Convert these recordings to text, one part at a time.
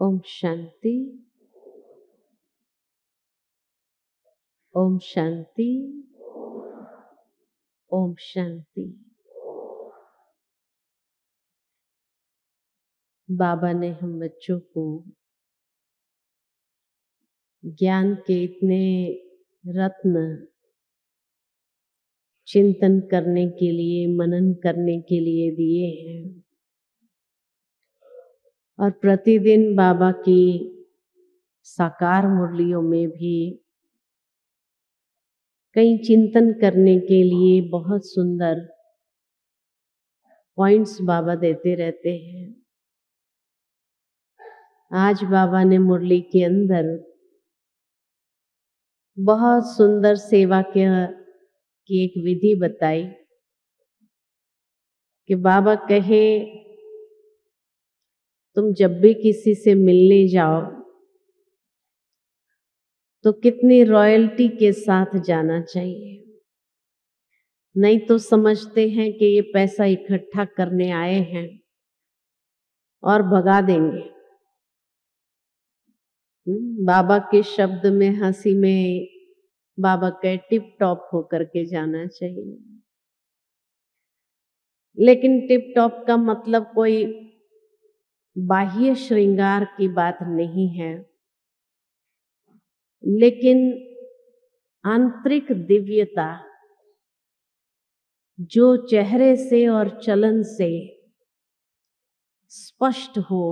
ओम शांति। ओम शांति। ओम शांति। बाबा ने हम बच्चों को ज्ञान के इतने रत्न चिंतन करने के लिए, मनन करने के लिए दिए हैं। और प्रतिदिन बाबा की साकार मुरलियों में भी कई चिंतन करने के लिए बहुत सुंदर पॉइंट्स बाबा देते रहते हैं। आज बाबा ने मुरली के अंदर बहुत सुंदर सेवा की एक विधि बताई कि बाबा कहे तुम जब भी किसी से मिलने जाओ तो कितनी रॉयल्टी के साथ जाना चाहिए। नहीं तो समझते हैं कि ये पैसा इकट्ठा करने आए हैं और भगा देंगे। बाबा के शब्द में, हंसी में बाबा के टिप टॉप होकर के जाना चाहिए। लेकिन टिप टॉप का मतलब कोई बाह्य श्रृंगार की बात नहीं है, लेकिन आंतरिक दिव्यता जो चेहरे से और चलन से स्पष्ट हो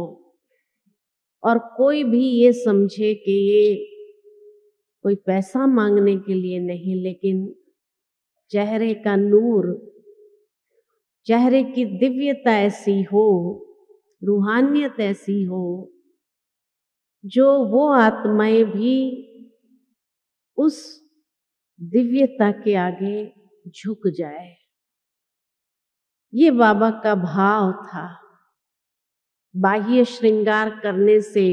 और कोई भी ये समझे कि ये कोई पैसा मांगने के लिए नहीं, लेकिन चेहरे का नूर, चेहरे की दिव्यता ऐसी हो, रूहानियत ऐसी हो जो वो आत्माएं भी उस दिव्यता के आगे झुक जाए। ये बाबा का भाव था। बाह्य श्रृंगार करने से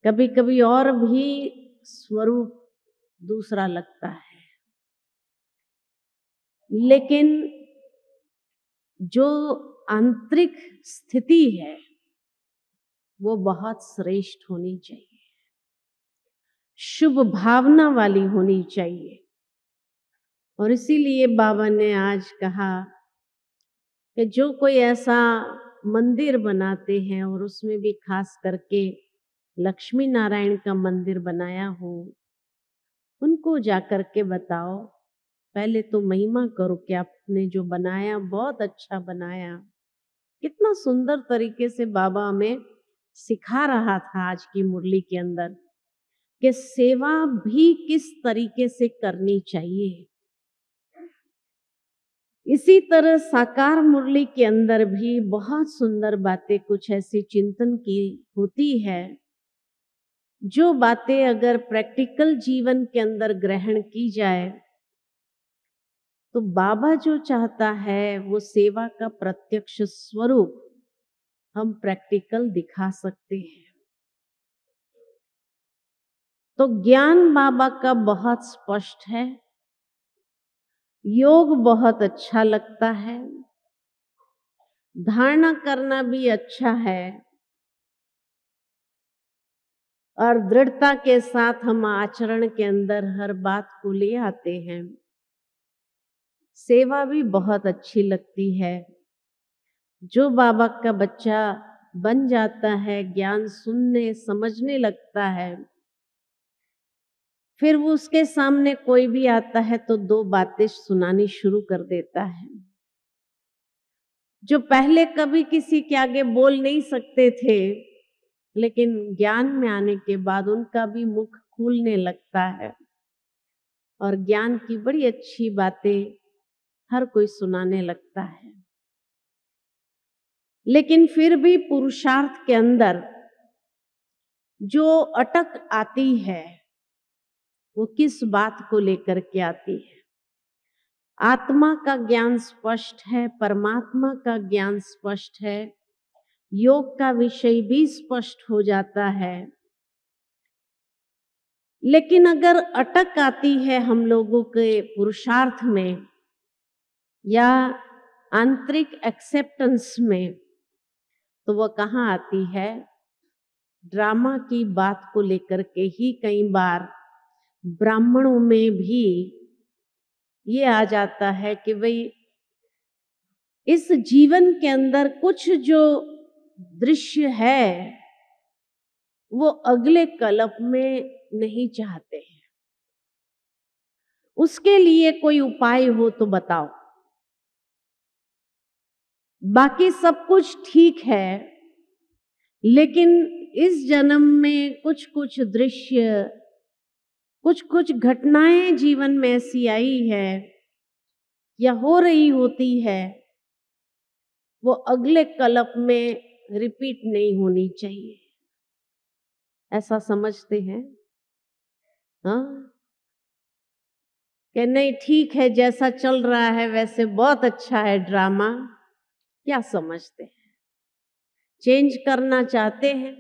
कभी कभी और भी स्वरूप दूसरा लगता है, लेकिन जो आंतरिक स्थिति है वो बहुत श्रेष्ठ होनी चाहिए, शुभ भावना वाली होनी चाहिए। और इसीलिए बाबा ने आज कहा कि जो कोई ऐसा मंदिर बनाते हैं और उसमें भी खास करके लक्ष्मी नारायण का मंदिर बनाया हो, उनको जाकर के बताओ, पहले तो महिमा करो कि आपने जो बनाया बहुत अच्छा बनाया। कितना सुंदर तरीके से बाबा हमें सिखा रहा था आज की मुरली के अंदर कि सेवा भी किस तरीके से करनी चाहिए। इसी तरह साकार मुरली के अंदर भी बहुत सुंदर बातें कुछ ऐसी चिंतन की होती है, जो बातें अगर प्रैक्टिकल जीवन के अंदर ग्रहण की जाए तो बाबा जो चाहता है वो सेवा का प्रत्यक्ष स्वरूप हम प्रैक्टिकल दिखा सकते हैं। तो ज्ञान बाबा का बहुत स्पष्ट है, योग बहुत अच्छा लगता है, धारणा करना भी अच्छा है, और दृढ़ता के साथ हम आचरण के अंदर हर बात को ले आते हैं। सेवा भी बहुत अच्छी लगती है। जो बाबा का बच्चा बन जाता है, ज्ञान सुनने समझने लगता है, फिर वो उसके सामने कोई भी आता है तो दो बातें सुनानी शुरू कर देता है। जो पहले कभी किसी के आगे बोल नहीं सकते थे, लेकिन ज्ञान में आने के बाद उनका भी मुख खुलने लगता है और ज्ञान की बड़ी अच्छी बातें हर कोई सुनाने लगता है। लेकिन फिर भी पुरुषार्थ के अंदर जो अटक आती है वो किस बात को लेकर के आती है। आत्मा का ज्ञान स्पष्ट है, परमात्मा का ज्ञान स्पष्ट है, योग का विषय भी स्पष्ट हो जाता है, लेकिन अगर अटक आती है हम लोगों के पुरुषार्थ में या आंतरिक एक्सेप्टेंस में, तो वह कहाँ आती है? ड्रामा की बात को लेकर के ही कई बार ब्राह्मणों में भी ये आ जाता है कि भाई इस जीवन के अंदर कुछ जो दृश्य है वो अगले कल्प में नहीं चाहते हैं, उसके लिए कोई उपाय हो तो बताओ। बाकी सब कुछ ठीक है, लेकिन इस जन्म में कुछ कुछ दृश्य, कुछ कुछ घटनाएं जीवन में ऐसी आई है या हो रही होती है, वो अगले कल्प में रिपीट नहीं होनी चाहिए। ऐसा समझते हैं? हाँ, कि नहीं ठीक है, जैसा चल रहा है वैसे बहुत अच्छा है ड्रामा। क्या समझते हैं? चेंज करना चाहते हैं?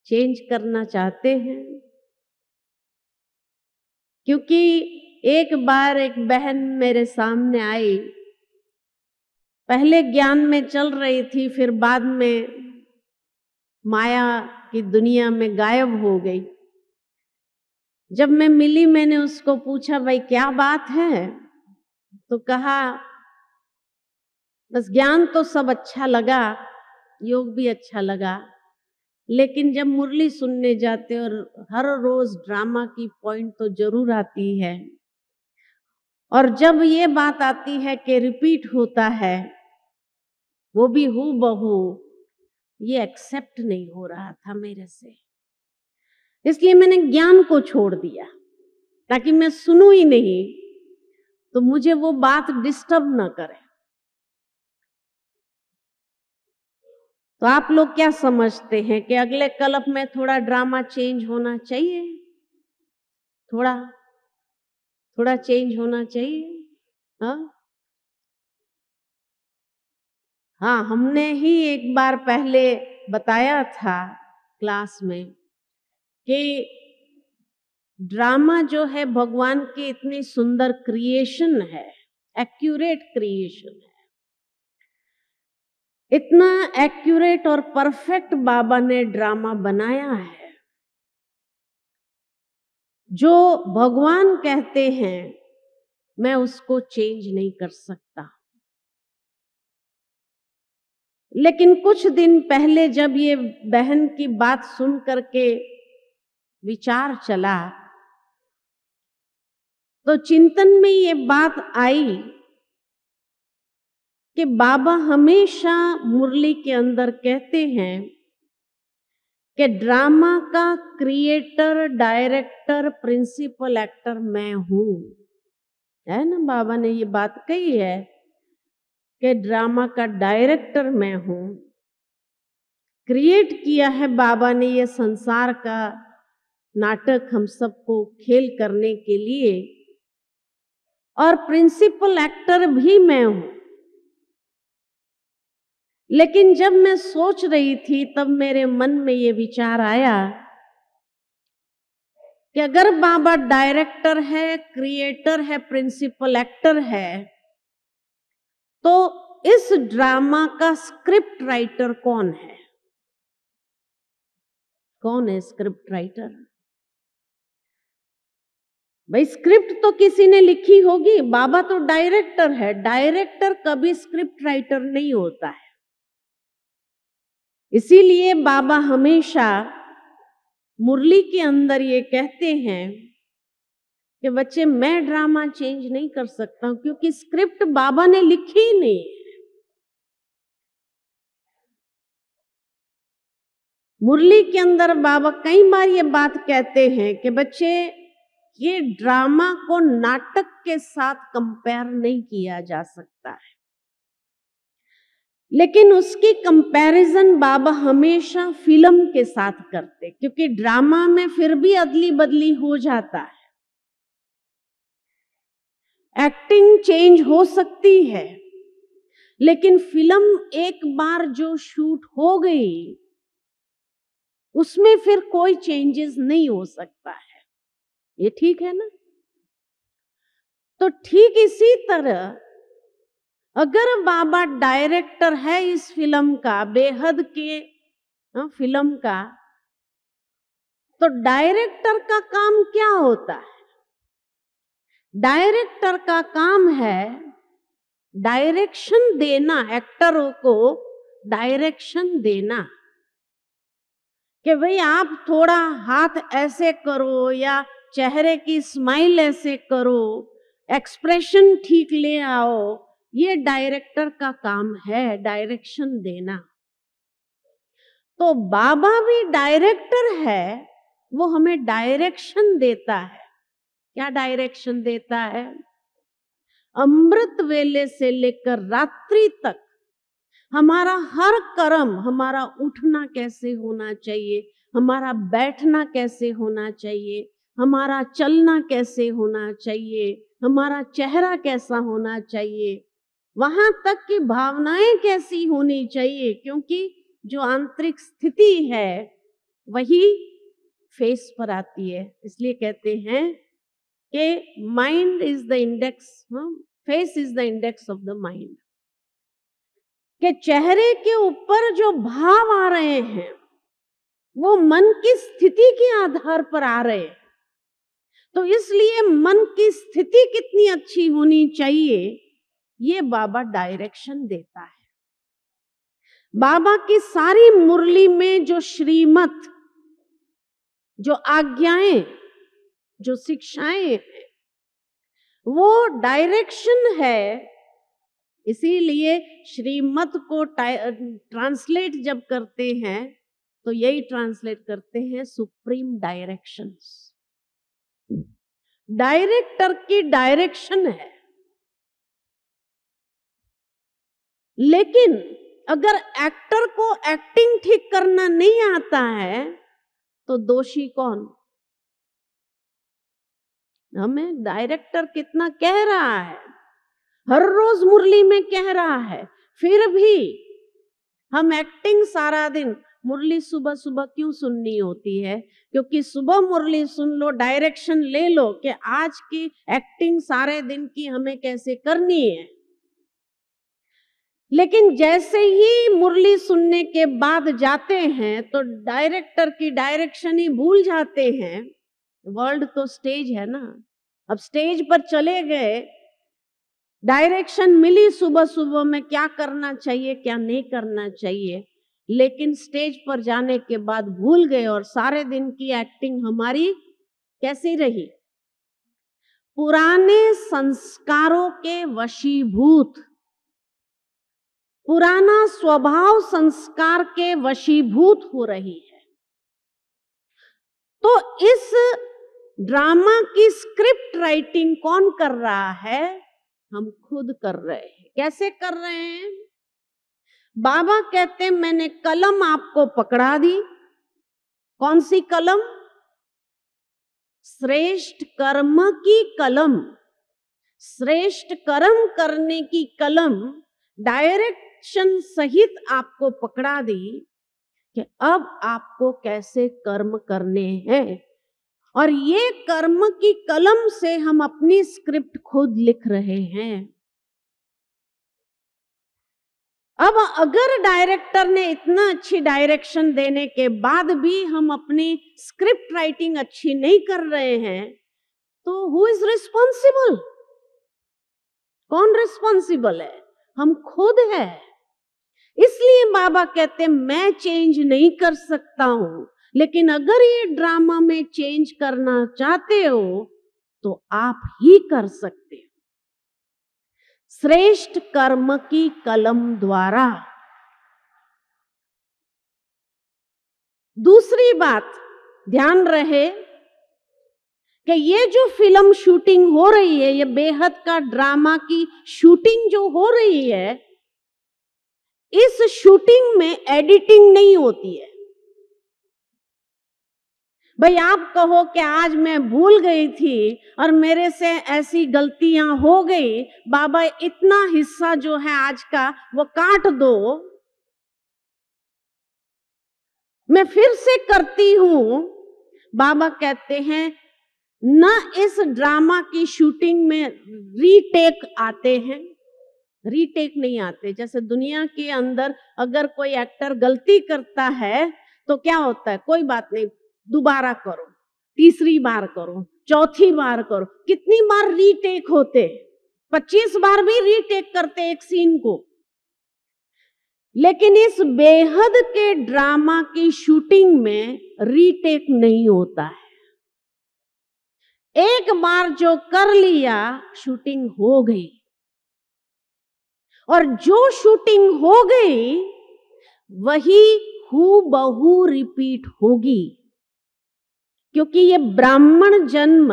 चेंज करना चाहते हैं? क्योंकि एक बार एक बहन मेरे सामने आई, पहले ज्ञान में चल रही थी, फिर बाद में माया की दुनिया में गायब हो गई। जब मैं मिली मैंने उसको पूछा भाई क्या बात है, तो कहा बस ज्ञान तो सब अच्छा लगा, योग भी अच्छा लगा, लेकिन जब मुरली सुनने जाते और हर रोज ड्रामा की पॉइंट तो जरूर आती है, और जब ये बात आती है कि रिपीट होता है वो भी हूबहू, ये एक्सेप्ट नहीं हो रहा था मेरे से। इसलिए मैंने ज्ञान को छोड़ दिया ताकि मैं सुनूं ही नहीं, तो मुझे वो बात डिस्टर्ब ना करे। तो आप लोग क्या समझते हैं कि अगले कल्प में थोड़ा ड्रामा चेंज होना चाहिए? थोड़ा थोड़ा चेंज होना चाहिए। हाँ हाँ, हमने ही एक बार पहले बताया था क्लास में कि ड्रामा जो है भगवान की इतनी सुंदर क्रिएशन है, एक्यूरेट क्रिएशन है, इतना एक्यूरेट और परफेक्ट बाबा ने ड्रामा बनाया है। जो भगवान कहते हैं मैं उसको चेंज नहीं कर सकता। लेकिन कुछ दिन पहले जब ये बहन की बात सुन करके विचार चला, तो चिंतन में ये बात आई कि बाबा हमेशा मुरली के अंदर कहते हैं कि ड्रामा का क्रिएटर, डायरेक्टर, प्रिंसिपल एक्टर मैं हूं। है ना, बाबा ने ये बात कही है कि ड्रामा का डायरेक्टर मैं हूं। क्रिएट किया है बाबा ने ये संसार का नाटक हम सबको खेल करने के लिए, और प्रिंसिपल एक्टर भी मैं हूं। लेकिन जब मैं सोच रही थी तब मेरे मन में ये विचार आया कि अगर बाबा डायरेक्टर है, क्रिएटर है, प्रिंसिपल एक्टर है, तो इस ड्रामा का स्क्रिप्ट राइटर कौन है? कौन है स्क्रिप्ट राइटर? भाई स्क्रिप्ट तो किसी ने लिखी होगी, बाबा तो डायरेक्टर है। डायरेक्टर कभी स्क्रिप्ट राइटर नहीं होता है। इसीलिए बाबा हमेशा मुरली के अंदर ये कहते हैं कि बच्चे मैं ड्रामा चेंज नहीं कर सकता हूं, क्योंकि स्क्रिप्ट बाबा ने लिखी ही नहीं है। मुरली के अंदर बाबा कई बार ये बात कहते हैं कि बच्चे ये ड्रामा को नाटक के साथ कंपेयर नहीं किया जा सकता है, लेकिन उसकी कंपैरिजन बाबा हमेशा फिल्म के साथ करते, क्योंकि ड्रामा में फिर भी अदली बदली हो जाता है, एक्टिंग चेंज हो सकती है, लेकिन फिल्म एक बार जो शूट हो गई उसमें फिर कोई चेंजेस नहीं हो सकता है। ये ठीक है ना? तो ठीक इसी तरह अगर बाबा डायरेक्टर है इस फिल्म का, बेहद के फिल्म का, तो डायरेक्टर का काम क्या होता है? डायरेक्टर का काम है डायरेक्शन देना, एक्टरों को डायरेक्शन देना कि भाई आप थोड़ा हाथ ऐसे करो या चेहरे की स्माइल ऐसे करो, एक्सप्रेशन ठीक ले आओ। ये डायरेक्टर का काम है, डायरेक्शन देना। तो बाबा भी डायरेक्टर है, वो हमें डायरेक्शन देता है। क्या डायरेक्शन देता है? अमृत वेले से लेकर रात्रि तक हमारा हर कर्म, हमारा उठना कैसे होना चाहिए, हमारा बैठना कैसे होना चाहिए, हमारा चलना कैसे होना चाहिए, हमारा चेहरा कैसा होना चाहिए, वहां तक की भावनाएं कैसी होनी चाहिए, क्योंकि जो आंतरिक स्थिति है वही फेस पर आती है। इसलिए कहते हैं कि mind is the index, face is the index of the mind. कि चेहरे के ऊपर जो भाव आ रहे हैं वो मन की स्थिति के आधार पर आ रहे हैं। तो इसलिए मन की स्थिति कितनी अच्छी होनी चाहिए, ये बाबा डायरेक्शन देता है। बाबा की सारी मुरली में जो श्रीमत, जो आज्ञाएं, जो शिक्षाएं हैं, वो डायरेक्शन है। इसीलिए श्रीमत को ट्रांसलेट जब करते हैं तो यही ट्रांसलेट करते हैं सुप्रीम डायरेक्शंस। डायरेक्टर की डायरेक्शन है। लेकिन अगर एक्टर को एक्टिंग ठीक करना नहीं आता है तो दोषी कौन? हमें डायरेक्टर कितना कह रहा है, हर रोज मुरली में कह रहा है, फिर भी हम एक्टिंग सारा दिन, मुरली सुबह सुबह क्यों सुननी होती है? क्योंकि सुबह मुरली सुन लो, डायरेक्शन ले लो कि आज की एक्टिंग सारे दिन की हमें कैसे करनी है। लेकिन जैसे ही मुरली सुनने के बाद जाते हैं तो डायरेक्टर की डायरेक्शन ही भूल जाते हैं। वर्ल्ड तो स्टेज है ना, अब स्टेज पर चले गए, डायरेक्शन मिली सुबह सुबह में क्या करना चाहिए क्या नहीं करना चाहिए, लेकिन स्टेज पर जाने के बाद भूल गए और सारे दिन की एक्टिंग हमारी कैसी रही? पुराने संस्कारों के वशीभूत, पुराना स्वभाव संस्कार के वशीभूत हो रही है। तो इस ड्रामा की स्क्रिप्ट राइटिंग कौन कर रहा है? हम खुद कर रहे हैं। कैसे कर रहे हैं? बाबा कहते हैं मैंने कलम आपको पकड़ा दी। कौन सी कलम? श्रेष्ठ कर्म की कलम, श्रेष्ठ कर्म करने की कलम डायरेक्शन सहित आपको पकड़ा दी कि अब आपको कैसे कर्म करने हैं। और ये कर्म की कलम से हम अपनी स्क्रिप्ट खुद लिख रहे हैं। अब अगर डायरेक्टर ने इतना अच्छी डायरेक्शन देने के बाद भी हम अपनी स्क्रिप्ट राइटिंग अच्छी नहीं कर रहे हैं तो हु इज रिस्पॉन्सिबल? कौन रिस्पॉन्सिबल है? हम खुद है। इसलिए बाबा कहते हैं मैं चेंज नहीं कर सकता हूं, लेकिन अगर ये ड्रामा में चेंज करना चाहते हो तो आप ही कर सकते हो, श्रेष्ठ कर्म की कलम द्वारा। दूसरी बात ध्यान रहे कि ये जो फिल्म शूटिंग हो रही है, ये बेहद का ड्रामा की शूटिंग जो हो रही है, इस शूटिंग में एडिटिंग नहीं होती है। भाई आप कहो कि आज मैं भूल गई थी और मेरे से ऐसी गलतियां हो गई, बाबा इतना हिस्सा जो है आज का वो काट दो, मैं फिर से करती हूं। बाबा कहते हैं न इस ड्रामा की शूटिंग में रीटेक आते हैं, रीटेक नहीं आते। जैसे दुनिया के अंदर अगर कोई एक्टर गलती करता है तो क्या होता है, कोई बात नहीं, दोबारा करो, तीसरी बार करो, चौथी बार करो। कितनी बार रीटेक होते, 25 बार भी रीटेक करते एक सीन को। लेकिन इस बेहद के ड्रामा की शूटिंग में रीटेक नहीं होता है। एक बार जो कर लिया, शूटिंग हो गई, और जो शूटिंग हो गई वही हूबहू रिपीट होगी। क्योंकि ये ब्राह्मण जन्म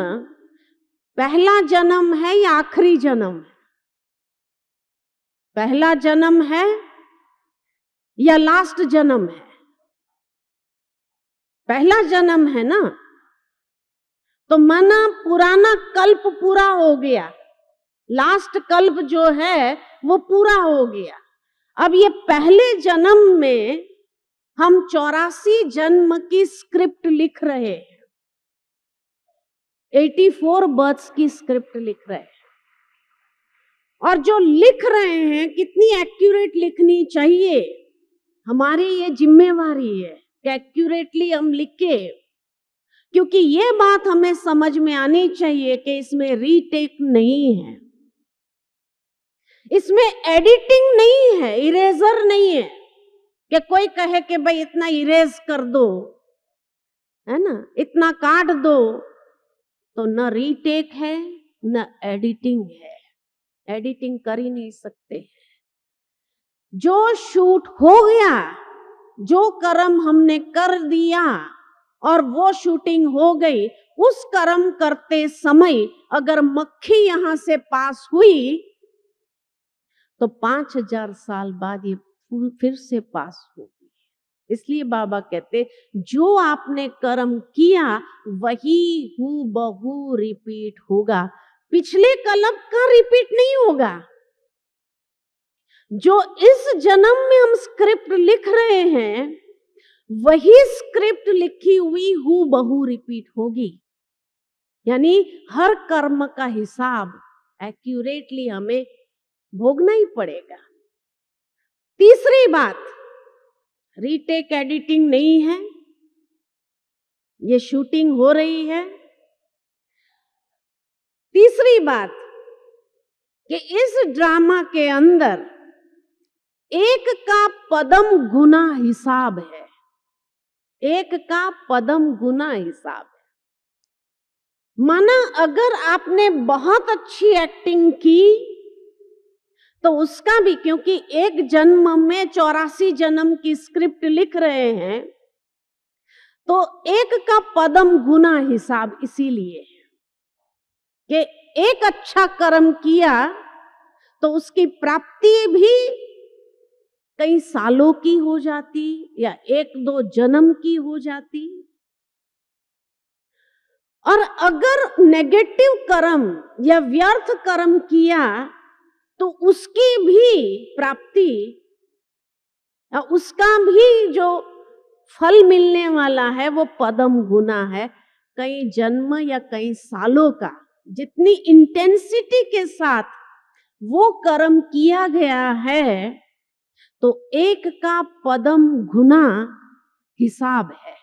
पहला जन्म है या आखिरी जन्म है? पहला जन्म है या लास्ट जन्म है? पहला जन्म है ना। तो माना पुराना कल्प पूरा हो गया, लास्ट कल्प जो है वो पूरा हो गया। अब ये पहले जन्म में हम 84 जन्म की स्क्रिप्ट लिख रहे हैं, 84 बर्थ्स की स्क्रिप्ट लिख रहे हैं। और जो लिख रहे हैं कितनी एक्यूरेट लिखनी चाहिए, हमारी ये जिम्मेवारी है कि एक्यूरेटली हम लिखे। क्योंकि ये बात हमें समझ में आनी चाहिए कि इसमें रीटेक नहीं है, इसमें एडिटिंग नहीं है, इरेजर नहीं है कि कोई कहे कि भाई इतना इरेज कर दो, है ना, इतना काट दो। तो न रीटेक है न एडिटिंग है, एडिटिंग कर ही नहीं सकते। जो शूट हो गया, जो कर्म हमने कर दिया और वो शूटिंग हो गई, उस कर्म करते समय अगर मक्खी यहां से पास हुई तो 5000 साल बाद ये फिर से पास होगी। इसलिए बाबा कहते जो आपने कर्म किया वही हूबहू रिपीट होगा, पिछले कल्प का रिपीट नहीं होगा। जो इस जन्म में हम स्क्रिप्ट लिख रहे हैं वही स्क्रिप्ट लिखी हुई हूबहू रिपीट होगी। यानी हर कर्म का हिसाब एक्यूरेटली हमें भोगना ही पड़ेगा। तीसरी बात, रीटेक एडिटिंग नहीं है, ये शूटिंग हो रही है। तीसरी बात कि इस ड्रामा के अंदर एक का पदम गुना हिसाब है, एक का पदम गुना हिसाब है। माना अगर आपने बहुत अच्छी एक्टिंग की तो उसका भी, क्योंकि एक जन्म में 84 जन्म की स्क्रिप्ट लिख रहे हैं, तो एक का पदम गुना हिसाब इसीलिए कि एक अच्छा कर्म किया तो उसकी प्राप्ति भी कई सालों की हो जाती या 1-2 जन्म की हो जाती। और अगर नेगेटिव कर्म या व्यर्थ कर्म किया तो उसकी भी प्राप्ति, उसका भी जो फल मिलने वाला है वो पदम गुना है, कई जन्म या कई सालों का। जितनी इंटेंसिटी के साथ वो कर्म किया गया है तो एक का पदम गुना हिसाब है।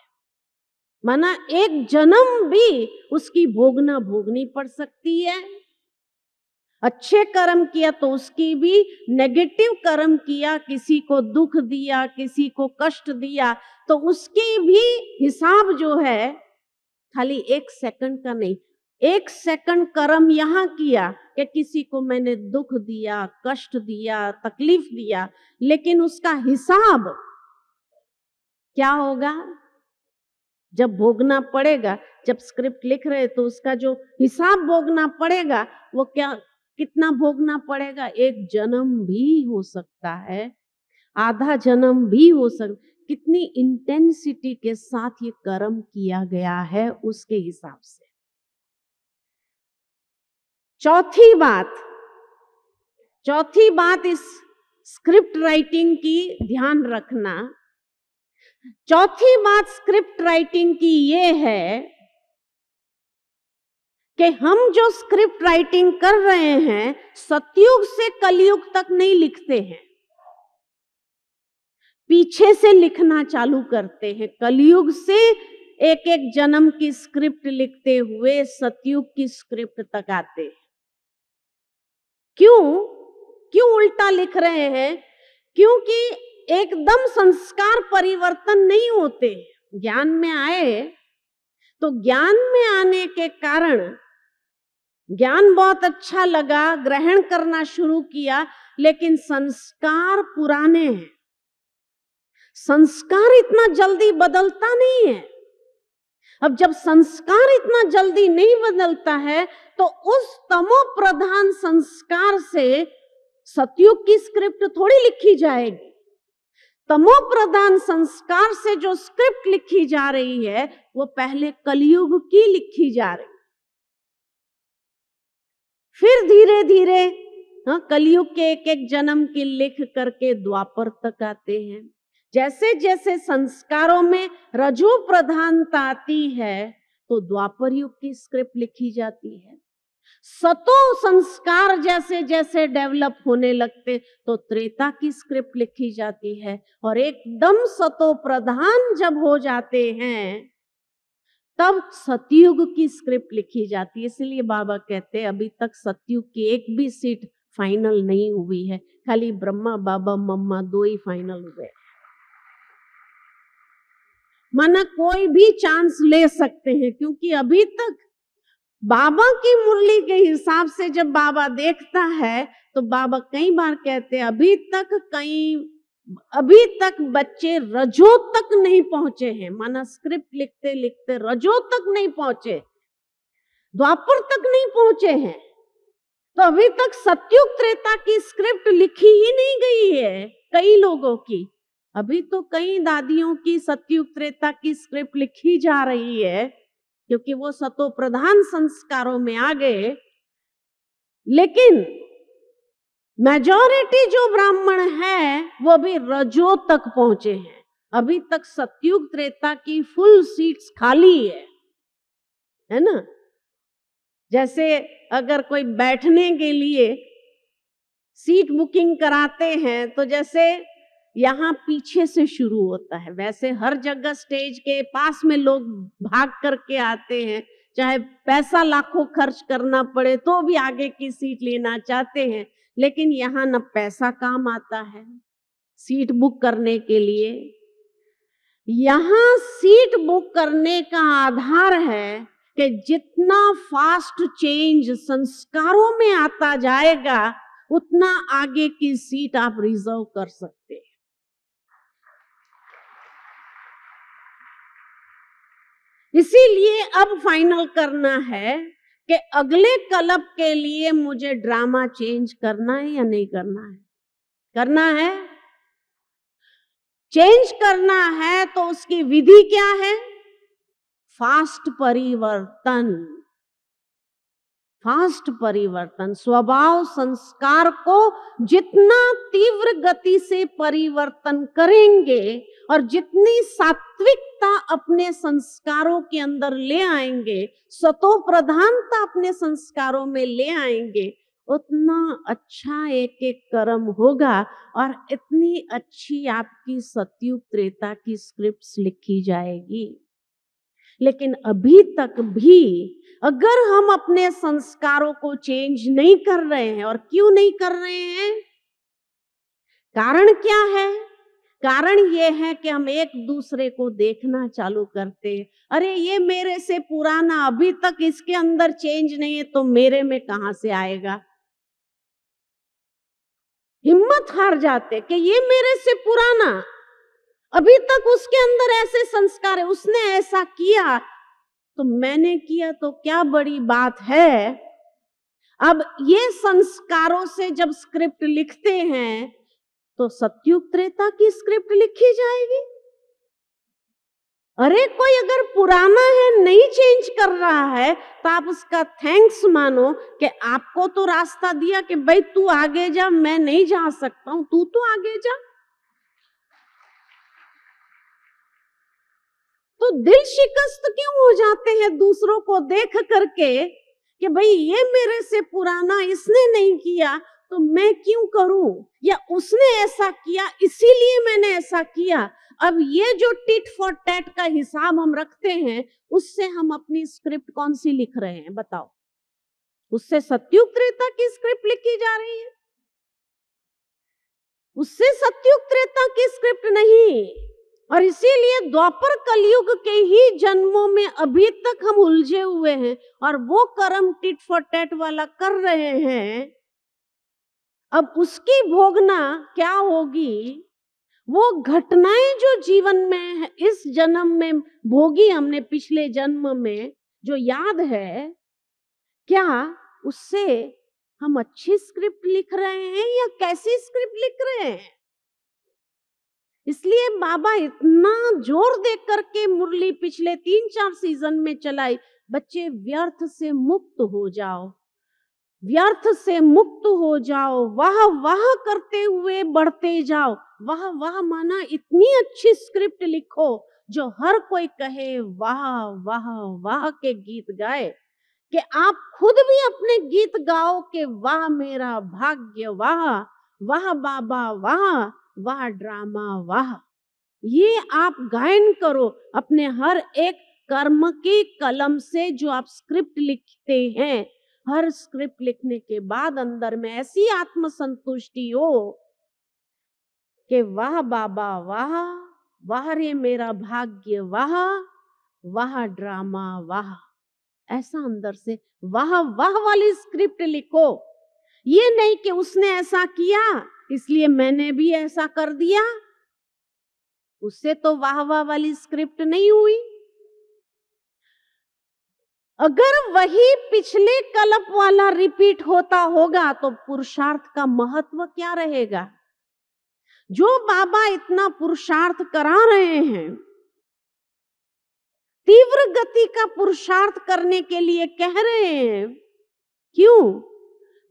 माना एक जन्म भी उसकी भोगनी पड़ सकती है। अच्छे कर्म किया तो उसकी भी, नेगेटिव कर्म किया, किसी को दुख दिया, किसी को कष्ट दिया, तो उसकी भी हिसाब जो है खाली 1 सेकंड का नहीं। 1 सेकंड कर्म यहां किया कि किसी को मैंने दुख दिया, कष्ट दिया, तकलीफ दिया, लेकिन उसका हिसाब क्या होगा जब भोगना पड़ेगा। जब स्क्रिप्ट लिख रहे तो उसका जो हिसाब भोगना पड़ेगा वो कितना भोगना पड़ेगा। 1 जन्म भी हो सकता है, आधा जन्म भी हो सकता, कितनी इंटेंसिटी के साथ ये कर्म किया गया है उसके हिसाब से। चौथी बात इस स्क्रिप्ट राइटिंग की ध्यान रखना। चौथी बात स्क्रिप्ट राइटिंग की ये है कि हम जो स्क्रिप्ट राइटिंग कर रहे हैं सतयुग से कलयुग तक नहीं लिखते हैं, पीछे से लिखना चालू करते हैं। कलयुग से एक एक जन्म की स्क्रिप्ट लिखते हुए सतयुग की स्क्रिप्ट तक आते हैं। क्यों क्यों उल्टा लिख रहे हैं? क्योंकि एकदम संस्कार परिवर्तन नहीं होते। ज्ञान में आए तो ज्ञान में आने के कारण ज्ञान बहुत अच्छा लगा, ग्रहण करना शुरू किया, लेकिन संस्कार पुराने हैं। संस्कार इतना जल्दी बदलता नहीं है। अब जब संस्कार इतना जल्दी नहीं बदलता है तो उस तमो प्रधान संस्कार से सतयुग की स्क्रिप्ट थोड़ी लिखी जाएगी। तमो प्रधान संस्कार से जो स्क्रिप्ट लिखी जा रही है वो पहले कलयुग की लिखी जा रही, फिर धीरे धीरे कलयुग के एक एक जन्म की लिख करके द्वापर तक आते हैं। जैसे जैसे संस्कारों में रजो प्रधानता आती है तो द्वापर युग की स्क्रिप्ट लिखी जाती है। सतो संस्कार जैसे जैसे डेवलप होने लगते तो त्रेता की स्क्रिप्ट लिखी जाती है, और एकदम सतो प्रधान जब हो जाते हैं तब सतयुग की स्क्रिप्ट लिखी जाती है। इसलिए बाबा कहते हैं अभी तक सतयुग की एक भी सीट फाइनल नहीं हुई है, खाली ब्रह्मा बाबा मम्मा दो ही फाइनल हुए। माना कोई भी चांस ले सकते हैं, क्योंकि अभी तक बाबा की मुरली के हिसाब से जब बाबा देखता है तो बाबा कई बार कहते हैं अभी तक बच्चे रजो तक नहीं पहुंचे हैं। माना स्क्रिप्ट लिखते लिखते रजो तक नहीं पहुंचे, द्वापर तक नहीं पहुंचे हैं, तो अभी तक सतयुग त्रेता की स्क्रिप्ट लिखी ही नहीं गई है कई लोगों की। अभी तो कई दादियों की सतयुग त्रेता की स्क्रिप्ट लिखी जा रही है, क्योंकि वो सतो प्रधान संस्कारों में आ गए। लेकिन मेजॉरिटी जो ब्राह्मण है वो भी रजो तक पहुंचे हैं। अभी तक सतयुग त्रेता की फुल सीट्स खाली है ना। जैसे अगर कोई बैठने के लिए सीट बुकिंग कराते हैं तो जैसे यहाँ पीछे से शुरू होता है, वैसे हर जगह स्टेज के पास में लोग भाग करके आते हैं, चाहे पैसा लाखों खर्च करना पड़े तो भी आगे की सीट लेना चाहते हैं। लेकिन यहाँ न पैसा काम आता है सीट बुक करने के लिए। यहाँ सीट बुक करने का आधार है कि जितना फास्ट चेंज संस्कारों में आता जाएगा उतना आगे की सीट आप रिजर्व कर सकते हैं। इसीलिए अब फाइनल करना है कि अगले कल्प के लिए मुझे ड्रामा चेंज करना है या नहीं करना है। करना है, चेंज करना है तो उसकी विधि क्या है? फास्ट परिवर्तन। फास्ट परिवर्तन, स्वभाव संस्कार को जितना तीव्र गति से परिवर्तन करेंगे और जितनी सात्विकता अपने संस्कारों के अंदर ले आएंगे, सतो प्रधानता अपने संस्कारों में ले आएंगे, उतना अच्छा एक एक कर्म होगा और इतनी अच्छी आपकी सतयुग त्रेता की स्क्रिप्ट्स लिखी जाएगी। लेकिन अभी तक भी अगर हम अपने संस्कारों को चेंज नहीं कर रहे हैं, और क्यों नहीं कर रहे हैं, कारण क्या है? कारण ये है कि हम एक दूसरे को देखना चालू करते हैं, अरे ये मेरे से पुराना, अभी तक इसके अंदर चेंज नहीं है तो मेरे में कहां से आएगा। हिम्मत हार जाते कि ये मेरे से पुराना, अभी तक उसके अंदर ऐसे संस्कार है, उसने ऐसा किया तो मैंने किया तो क्या बड़ी बात है। अब ये संस्कारों से जब स्क्रिप्ट लिखते हैं तो सतयुग त्रेता की स्क्रिप्ट लिखी जाएगी। अरे कोई अगर पुराना है, नहीं चेंज कर रहा है, तो आप उसका थैंक्स मानो कि आपको तो रास्ता दिया कि भाई तू आगे जा, मैं नहीं जा सकता हूं, तू तो आगे जा। तो दिल शिकस्त क्यों हो जाते हैं दूसरों को देख करके कि भाई ये मेरे से पुराना इसने नहीं किया तो मैं क्यों करूं, या उसने ऐसा किया इसीलिए मैंने ऐसा किया। अब ये जो टिट फॉर टैट का हिसाब हम रखते हैं, उससे हम अपनी स्क्रिप्ट कौन सी लिख रहे हैं बताओ? उससे सतयुग त्रेता की स्क्रिप्ट लिखी जा रही है, उससे सतयुग त्रेता की स्क्रिप्ट नहीं। और इसीलिए द्वापर कलयुग के ही जन्मों में अभी तक हम उलझे हुए हैं और वो कर्म टिट फॉर टैट वाला कर रहे हैं। अब उसकी भोगना क्या होगी? वो घटनाएं जो जीवन में इस जन्म में भोगी हमने, पिछले जन्म में जो याद है, क्या उससे हम अच्छी स्क्रिप्ट लिख रहे हैं या कैसी स्क्रिप्ट लिख रहे हैं? इसलिए बाबा इतना जोर दे करके मुरली पिछले 3-4 सीजन में चलाई, बच्चे व्यर्थ से मुक्त हो जाओ, व्यर्थ से मुक्त हो जाओ, वाह वाह करते हुए बढ़ते जाओ। वाह वाह माना इतनी अच्छी स्क्रिप्ट लिखो जो हर कोई कहे वाह वाह वाह के गीत गाए, कि आप खुद भी अपने गीत गाओ कि वाह मेरा भाग्य वाह, वाह बाबा वाह, वाह ड्रामा वाह। ये आप गायन करो अपने हर एक कर्म की कलम से। जो आप स्क्रिप्ट लिखते हैं, हर स्क्रिप्ट लिखने के बाद अंदर में ऐसी आत्मसंतुष्टि हो कि वाह बाबा वाह, वाह रे मेरा भाग्य वाह, वाह ड्रामा वाह। ऐसा अंदर से वाह वाह वाली स्क्रिप्ट लिखो। ये नहीं कि उसने ऐसा किया इसलिए मैंने भी ऐसा कर दिया, उससे तो वाह वाह वाली स्क्रिप्ट नहीं हुई। अगर वही पिछले कल्प वाला रिपीट होता होगा तो पुरुषार्थ का महत्व क्या रहेगा? जो बाबा इतना पुरुषार्थ करा रहे हैं, तीव्र गति का पुरुषार्थ करने के लिए कह रहे हैं, क्यों?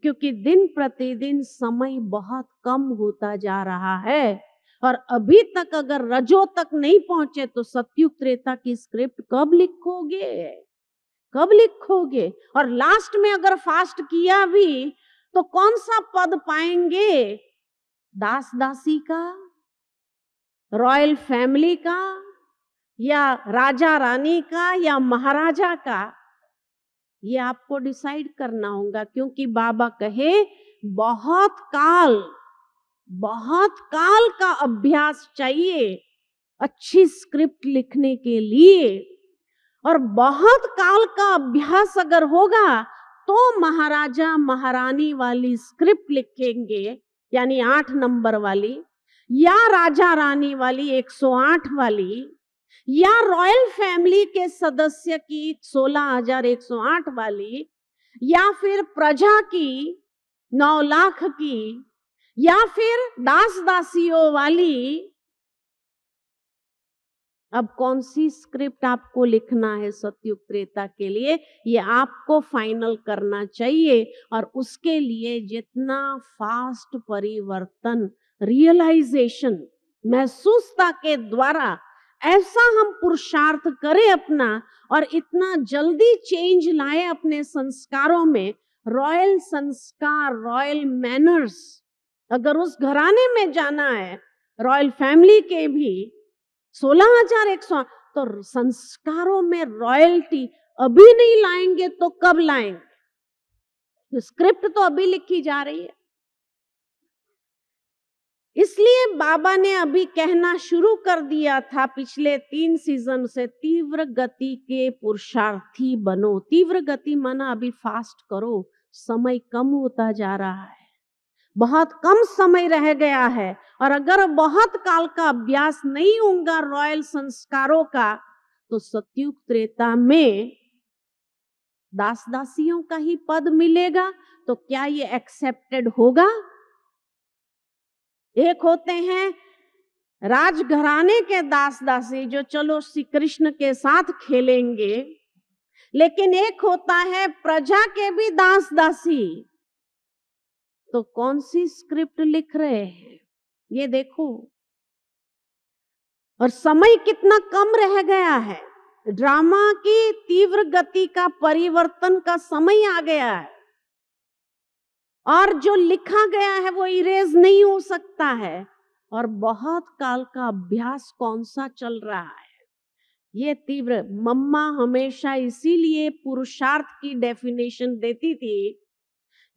क्योंकि दिन प्रतिदिन समय बहुत कम होता जा रहा है और अभी तक अगर रजो तक नहीं पहुंचे तो सतयुग त्रेता की स्क्रिप्ट कब लिखोगे? कब लिखोगे? और लास्ट में अगर फास्ट किया भी तो कौन सा पद पाएंगे? दास दासी का, रॉयल फैमिली का, या राजा रानी का, या महाराजा का? ये आपको डिसाइड करना होगा, क्योंकि बाबा कहे बहुत काल का अभ्यास चाहिए अच्छी स्क्रिप्ट लिखने के लिए। और बहुत काल का अभ्यास अगर होगा तो महाराजा महारानी वाली स्क्रिप्ट लिखेंगे, यानी 8 नंबर वाली, या राजा रानी वाली 108 वाली, या रॉयल फैमिली के सदस्य की 16,108 वाली, या फिर प्रजा की 9 लाख की, या फिर दास दासियों वाली। अब कौन सी स्क्रिप्ट आपको लिखना है सतयुग त्रेता के लिए, ये आपको फाइनल करना चाहिए। और उसके लिए जितना फास्ट परिवर्तन, रियलाइजेशन, महसूसता के द्वारा ऐसा हम पुरुषार्थ करें अपना, और इतना जल्दी चेंज लाए अपने संस्कारों में, रॉयल संस्कार, रॉयल मैनर्स। अगर उस घराने में जाना है, रॉयल फैमिली के भी 16,100, तो संस्कारों में रॉयल्टी अभी नहीं लाएंगे तो कब लाएंगे? स्क्रिप्ट तो अभी लिखी जा रही है। इसलिए बाबा ने अभी कहना शुरू कर दिया था पिछले 3 सीजन से, तीव्र गति के पुरुषार्थी बनो। तीव्र गति माना अभी फास्ट करो, समय कम होता जा रहा है, बहुत कम समय रह गया है। और अगर बहुत काल का अभ्यास नहीं होगा रॉयल संस्कारों का, तो सतयुग त्रेता में दास दासियों का ही पद मिलेगा। तो क्या ये एक्सेप्टेड होगा? एक होते हैं राजघराने के दास दासी जो चलो श्री कृष्ण के साथ खेलेंगे, लेकिन एक होता है प्रजा के भी दास दासी। तो कौन सी स्क्रिप्ट लिख रहे हैं ये देखो। और समय कितना कम रह गया है। ड्रामा की तीव्र गति का परिवर्तन का समय आ गया है और जो लिखा गया है वो इरेज नहीं हो सकता है। और बहुत काल का अभ्यास कौन सा चल रहा है, ये तीव्र। मम्मा हमेशा इसीलिए पुरुषार्थ की डेफिनेशन देती थी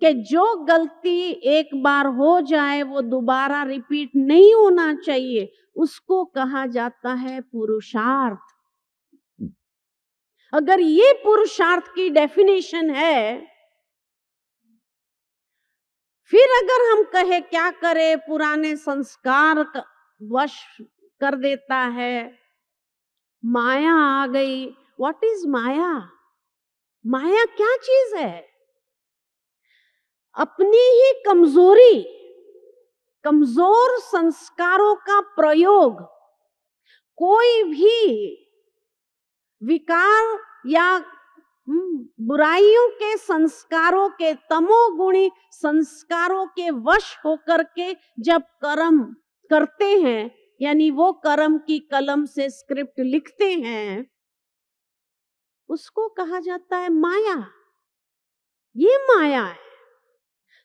कि जो गलती एक बार हो जाए वो दोबारा रिपीट नहीं होना चाहिए, उसको कहा जाता है पुरुषार्थ। अगर ये पुरुषार्थ की डेफिनेशन है, फिर अगर हम कहे क्या करे, पुराने संस्कार वश कर देता है, माया आ गई। व्हाट इज माया? माया क्या चीज है? अपनी ही कमजोरी, कमजोर संस्कारों का प्रयोग, कोई भी विकार या बुराइयों के संस्कारों के, तमोगुणी संस्कारों के वश होकर के जब कर्म करते हैं, यानी वो कर्म की कलम से स्क्रिप्ट लिखते हैं, उसको कहा जाता है माया। ये माया है।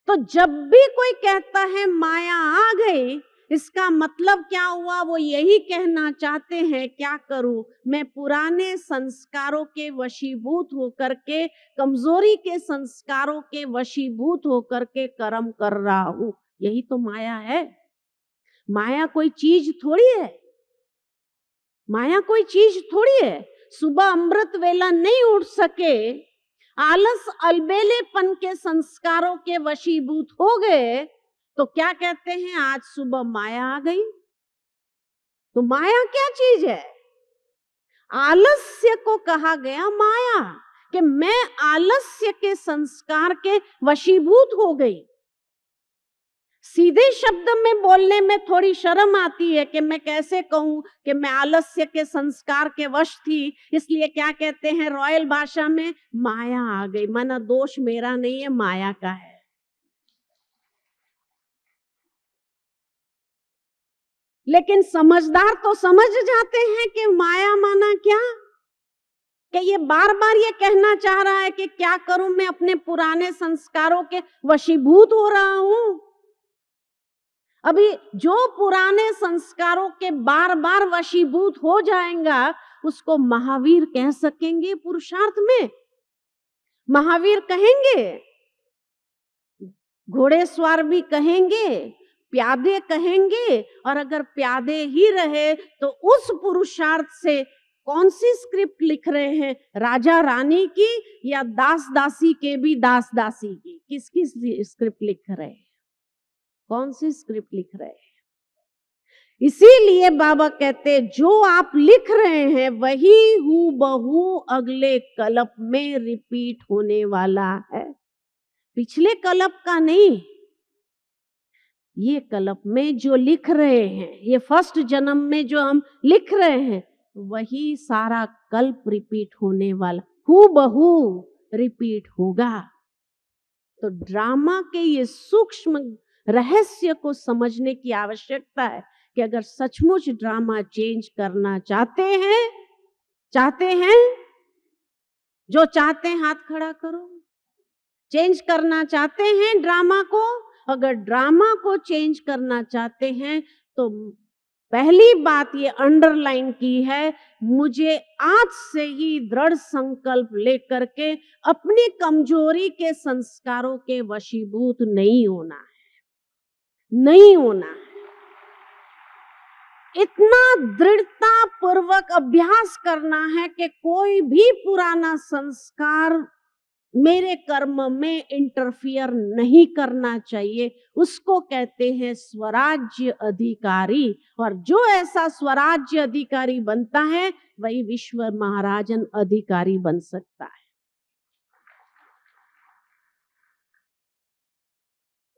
तो जब भी कोई कहता है माया आ गई, इसका मतलब क्या हुआ? वो यही कहना चाहते हैं, क्या करूं मैं, पुराने संस्कारों के वशीभूत होकर के, कमजोरी के संस्कारों के वशीभूत होकर के कर्म कर रहा हूं। यही तो माया है। माया कोई चीज थोड़ी है। माया कोई चीज थोड़ी है। सुबह अमृत वेला नहीं उठ सके, आलस अलबेलेपन के संस्कारों के वशीभूत हो गए, तो क्या कहते हैं? आज सुबह माया आ गई। तो माया क्या चीज है? आलस्य को कहा गया माया, कि मैं आलस्य के संस्कार के वशीभूत हो गई। सीधे शब्द में बोलने में थोड़ी शर्म आती है कि मैं कैसे कहूं कि मैं आलस्य के संस्कार के वश थी, इसलिए क्या कहते हैं रॉयल भाषा में, माया आ गई। माना दोष मेरा नहीं है, माया का है। लेकिन समझदार तो समझ जाते हैं कि माया माना क्या, कि ये बार बार ये कहना चाह रहा है कि क्या करूं मैं, अपने पुराने संस्कारों के वशीभूत हो रहा हूं। अभी जो पुराने संस्कारों के बार बार वशीभूत हो जाएगा, उसको महावीर कह सकेंगे पुरुषार्थ में। महावीर कहेंगे, घोड़ेस्वार भी कहेंगे, प्यादे कहेंगे। और अगर प्यादे ही रहे तो उस पुरुषार्थ से कौन सी स्क्रिप्ट लिख रहे हैं? राजा रानी की या दास दासी के भी दास दासी की? किसकी स्क्रिप्ट लिख रहे हैं? कौन सी स्क्रिप्ट लिख रहे हैं? इसीलिए बाबा कहते, जो आप लिख रहे हैं वही हूबहू अगले कल्प में रिपीट होने वाला है। पिछले कल्प का नहीं, ये कल्प में जो लिख रहे हैं, ये फर्स्ट जन्म में जो हम लिख रहे हैं, वही सारा कल्प रिपीट होने वाला, हूबहू रिपीट होगा। तो ड्रामा के ये सूक्ष्म रहस्य को समझने की आवश्यकता है कि अगर सचमुच ड्रामा चेंज करना चाहते हैं, जो चाहते हैं हाथ खड़ा करो। चेंज करना चाहते हैं ड्रामा को? अगर ड्रामा को चेंज करना चाहते हैं तो पहली बात ये अंडरलाइन की है, मुझे आज से ही दृढ़ संकल्प लेकर के अपनी कमजोरी के संस्कारों के वशीभूत नहीं होना है, नहीं होना है। इतना दृढ़ता पूर्वक अभ्यास करना है कि कोई भी पुराना संस्कार मेरे कर्म में इंटरफियर नहीं करना चाहिए। उसको कहते हैं स्वराज्य अधिकारी। और जो ऐसा स्वराज्य अधिकारी बनता है, वही विश्व महाराजन अधिकारी बन सकता है।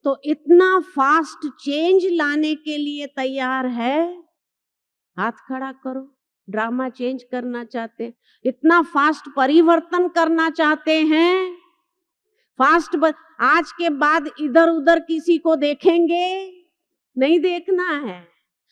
तो इतना फास्ट चेंज लाने के लिए तैयार है? हाथ खड़ा करो। ड्रामा चेंज करना चाहते हैं, इतना फास्ट परिवर्तन करना चाहते हैं, फास्ट आज के बाद इधर उधर किसी को देखेंगे नहीं, देखना है।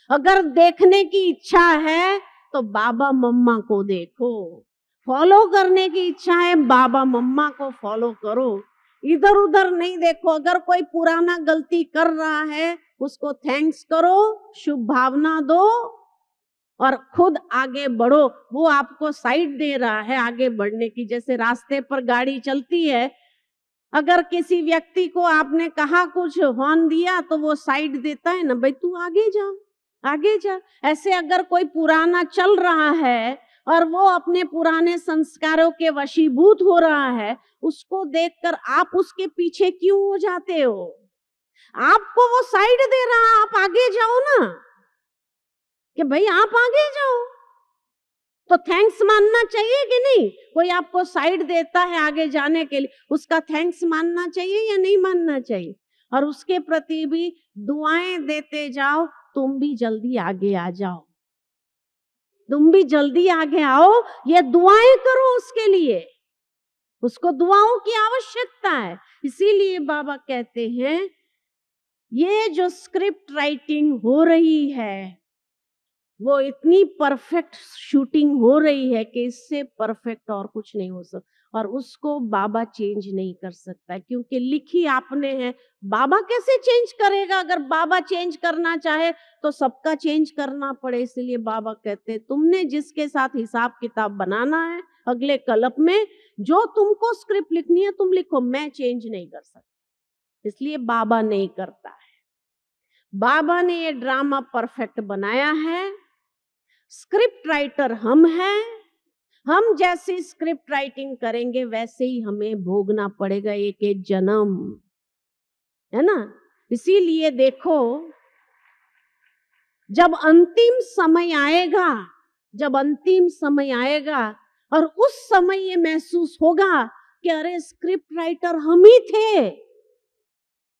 अगर देखने की इच्छा है तो बाबा मम्मा को देखो। फॉलो करने की इच्छा है, बाबा मम्मा को फॉलो करो, इधर उधर नहीं देखो। अगर कोई पुराना गलती कर रहा है उसको थैंक्स करो, शुभ भावना दो और खुद आगे बढ़ो। वो आपको साइड दे रहा है आगे बढ़ने की। जैसे रास्ते पर गाड़ी चलती है, अगर किसी व्यक्ति को आपने कहा कुछ, हॉर्न दिया, तो वो साइड देता है ना, भाई तू आगे जा, आगे जा। ऐसे अगर कोई पुराना चल रहा है और वो अपने पुराने संस्कारों के वशीभूत हो रहा है, उसको देखकर आप उसके पीछे क्यों हो जाते हो? आपको वो साइड दे रहा है, आप आगे जाओ ना, कि भाई आप आगे जाओ। तो थैंक्स मानना चाहिए कि नहीं? कोई आपको साइड देता है आगे जाने के लिए, उसका थैंक्स मानना चाहिए या नहीं मानना चाहिए? और उसके प्रति भी दुआएं देते जाओ, तुम भी जल्दी आगे आ जाओ, तुम भी जल्दी आगे आओ। ये दुआएं करो उसके लिए, उसको दुआओं की आवश्यकता है। इसीलिए बाबा कहते हैं ये जो स्क्रिप्ट राइटिंग हो रही है वो इतनी परफेक्ट शूटिंग हो रही है कि इससे परफेक्ट और कुछ नहीं हो सकता, और उसको बाबा चेंज नहीं कर सकता, क्योंकि लिखी आपने है। बाबा कैसे चेंज करेगा? अगर बाबा चेंज करना चाहे तो सबका चेंज करना पड़े। इसलिए बाबा कहते हैं तुमने जिसके साथ हिसाब किताब बनाना है अगले कल्प में, जो तुमको स्क्रिप्ट लिखनी है तुम लिखो, मैं चेंज नहीं कर सकता। इसलिए बाबा नहीं करता है। बाबा ने ये ड्रामा परफेक्ट बनाया है। स्क्रिप्ट राइटर हम हैं, हम जैसी स्क्रिप्ट राइटिंग करेंगे वैसे ही हमें भोगना पड़ेगा एक एक जन्म, है ना? इसीलिए देखो, जब अंतिम समय आएगा, जब अंतिम समय आएगा और उस समय ये महसूस होगा कि अरे स्क्रिप्ट राइटर हम ही थे,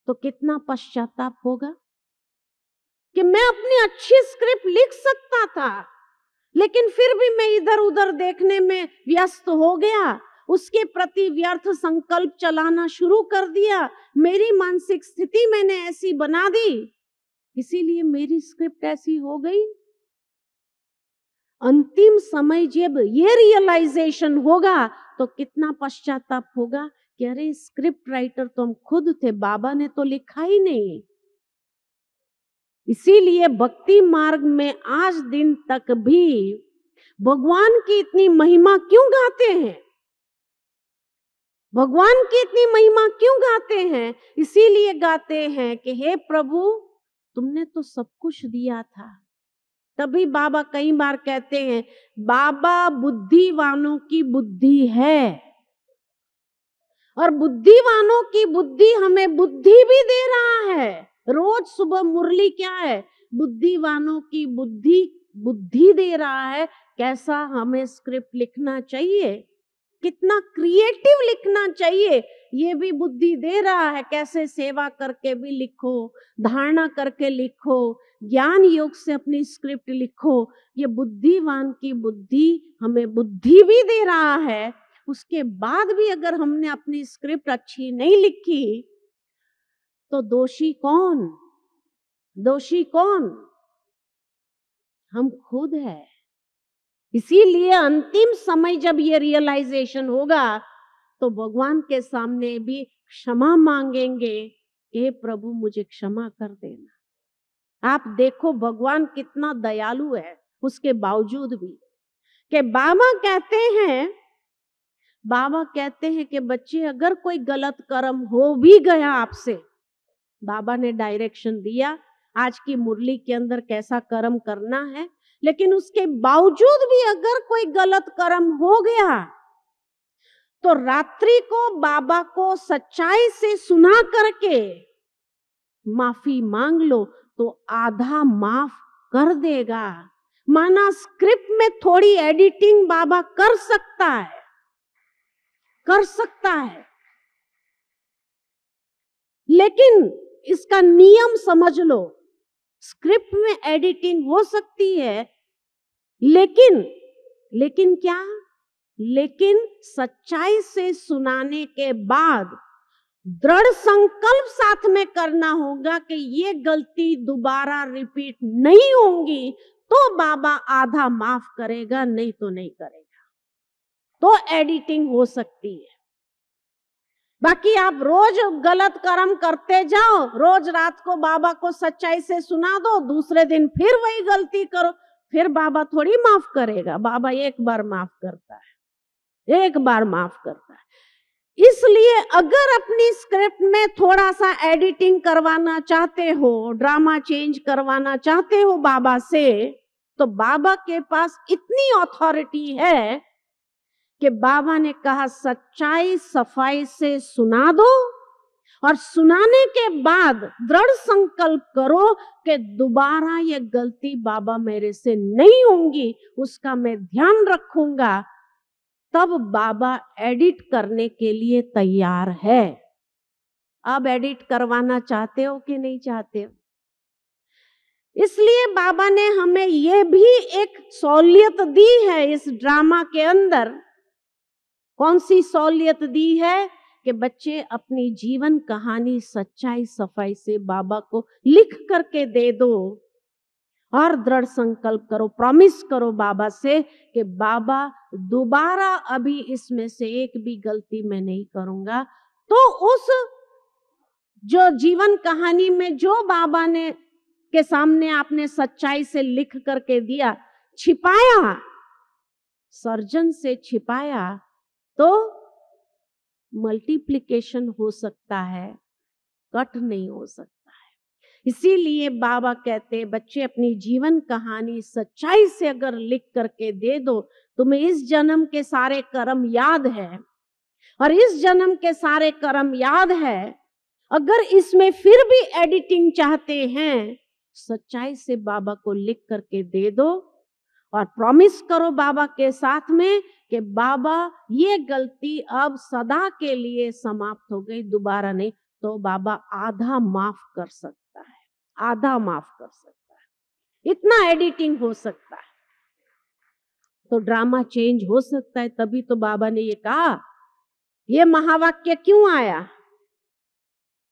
तो कितना पश्चाताप होगा कि मैं अपनी अच्छी स्क्रिप्ट लिख सकता था, लेकिन फिर भी मैं इधर उधर देखने में व्यस्त हो गया, उसके प्रति व्यर्थ संकल्प चलाना शुरू कर दिया, मेरी मानसिक स्थिति मैंने ऐसी बना दी, इसीलिए मेरी स्क्रिप्ट ऐसी हो गई। अंतिम समय जब ये रियलाइजेशन होगा तो कितना पश्चाताप होगा कि अरे स्क्रिप्ट राइटर तो हम खुद थे, बाबा ने तो लिखा ही नहीं। इसीलिए भक्ति मार्ग में आज दिन तक भी भगवान की इतनी महिमा क्यों गाते हैं? भगवान की इतनी महिमा क्यों गाते हैं? इसीलिए गाते हैं कि हे प्रभु तुमने तो सब कुछ दिया था। तभी बाबा कई बार कहते हैं बाबा बुद्धिवानों की बुद्धि है, और बुद्धिवानों की बुद्धि हमें बुद्धि भी दे रहा है। रोज सुबह मुरली क्या है? बुद्धिवानों की बुद्धि बुद्धि दे रहा है, कैसा हमें स्क्रिप्ट लिखना चाहिए, कितना क्रिएटिव लिखना चाहिए, ये भी बुद्धि दे रहा है। कैसे सेवा करके भी लिखो, धारणा करके लिखो, ज्ञान योग से अपनी स्क्रिप्ट लिखो, ये बुद्धिवान की बुद्धि हमें बुद्धि भी दे रहा है। उसके बाद भी अगर हमने अपनी स्क्रिप्ट अच्छी नहीं लिखी तो दोषी कौन? दोषी कौन? हम खुद है। इसीलिए अंतिम समय जब ये रियलाइजेशन होगा तो भगवान के सामने भी क्षमा मांगेंगे, हे प्रभु मुझे क्षमा कर देना। आप देखो भगवान कितना दयालु है, उसके बावजूद भी कि बाबा कहते हैं कि बच्चे अगर कोई गलत कर्म हो भी गया आपसे, बाबा ने डायरेक्शन दिया आज की मुरली के अंदर कैसा कर्म करना है, लेकिन उसके बावजूद भी अगर कोई गलत कर्म हो गया तो रात्रि को बाबा को सच्चाई से सुना करके माफी मांग लो तो आधा माफ कर देगा। माना स्क्रिप्ट में थोड़ी एडिटिंग बाबा कर सकता है, कर सकता है, लेकिन इसका नियम समझ लो। स्क्रिप्ट में एडिटिंग हो सकती है, लेकिन क्या? लेकिन सच्चाई से सुनाने के बाद दृढ़ संकल्प साथ में करना होगा कि ये गलती दोबारा रिपीट नहीं होगी, तो बाबा आधा माफ करेगा, नहीं तो नहीं करेगा। तो एडिटिंग हो सकती है। बाकी आप रोज गलत कर्म करते जाओ, रोज रात को बाबा को सच्चाई से सुना दो, दूसरे दिन फिर वही गलती करो, फिर बाबा थोड़ी माफ करेगा। बाबा एक बार माफ करता है, एक बार माफ करता है। इसलिए अगर अपनी स्क्रिप्ट में थोड़ा सा एडिटिंग करवाना चाहते हो, ड्रामा चेंज करवाना चाहते हो बाबा से, तो बाबा के पास इतनी अथॉरिटी है कि बाबा ने कहा सच्चाई सफाई से सुना दो, और सुनाने के बाद दृढ़ संकल्प करो कि दोबारा ये गलती बाबा मेरे से नहीं होंगी, उसका मैं ध्यान रखूंगा। तब बाबा एडिट करने के लिए तैयार है। अब एडिट करवाना चाहते हो कि नहीं चाहते हो? इसलिए बाबा ने हमें ये भी एक सहूलियत दी है इस ड्रामा के अंदर। कौन सी सहूलियत दी है? कि बच्चे अपनी जीवन कहानी सच्चाई सफाई से बाबा को लिख करके दे दो, और दृढ़ संकल्प करो, प्रॉमिस करो बाबा से कि बाबा दोबारा अभी इसमें से एक भी गलती मैं नहीं करूंगा। तो उस जो जीवन कहानी में जो बाबा ने के सामने आपने सच्चाई से लिख करके दिया, छिपाया, सर्जन से छिपाया, तो मल्टीप्लिकेशन हो सकता है, कट नहीं हो सकता है। इसीलिए बाबा कहते हैं बच्चे अपनी जीवन कहानी सच्चाई से अगर लिख करके दे दो, तुम्हें इस जन्म के सारे कर्म याद है, और इस जन्म के सारे कर्म याद है, अगर इसमें फिर भी एडिटिंग चाहते हैं, सच्चाई से बाबा को लिख करके दे दो, और प्रॉमिस करो बाबा के साथ में कि बाबा ये गलती अब सदा के लिए समाप्त हो गई, दोबारा नहीं। तो बाबा आधा माफ कर सकता है, आधा माफ कर सकता है, इतना एडिटिंग हो सकता है। तो ड्रामा चेंज हो सकता है। तभी तो बाबा ने ये कहा, ये महावाक्य क्यों आया?